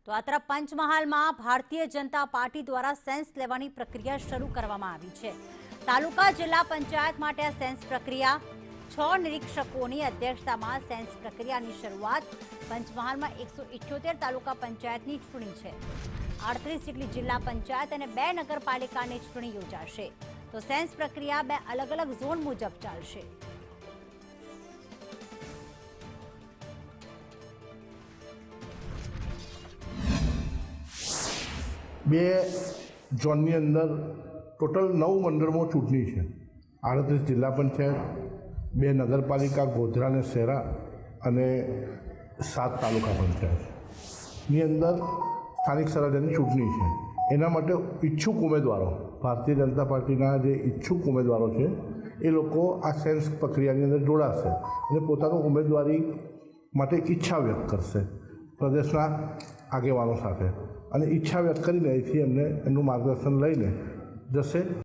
તો આ તરફ પંચમહાલમાં ભારતીય જનતા પાર્ટી દ્વારા સેન્સ લેવાની પ્રક્રિયા શરૂ કરવામાં આવી છે। તાલુકા જિલ્લા પંચાયત માટે આ સેન્સ પ્રક્રિયા 6 નિરીક્ષકોની અધ્યક્ષતામાં સેન્સ પ્રક્રિયાની શરૂઆત પંચમહાલમાં 178 તાલુકા પંચાયતની ચૂંટણી છે। 38 જેટલી જિલ્લા પંચાયત અને 2 નગરપાલિકાની ચૂંટણી યોજાશે। તો સેન્સ પ્રક્રિયા 2 અલગ અલગ ઝોન મુજબ ચાલશે। બે ઝોનની અંદર ટોટલ 9 મંડળમાં ચૂંટણી છે। 38 જિલ્લા પંચાયત, 2 નગરપાલિકા ગોધરા અને શહેરા અને 7 તાલુકા પંચાયતની અંદર સ્થાનિક સ્વરાજ્યની ચૂંટણી છે। એના માટે ઈચ્છુક ઉમેદવારો, ભારતીય જનતા પાર્ટીના જે ઈચ્છુક ઉમેદવારો છે એ લોકો આ સેન્સ પ્રક્રિયાની અંદર જોડાશે અને પોતાનું ઉમેદવારી માટે ઈચ્છા વ્યક્ત કરશે પ્રદેશના આગેવાનો સાથે, અને ઈચ્છા વ્યક્ત કરીને અહીંથી એમને એમનું માર્ગદર્શન લઈને જશે।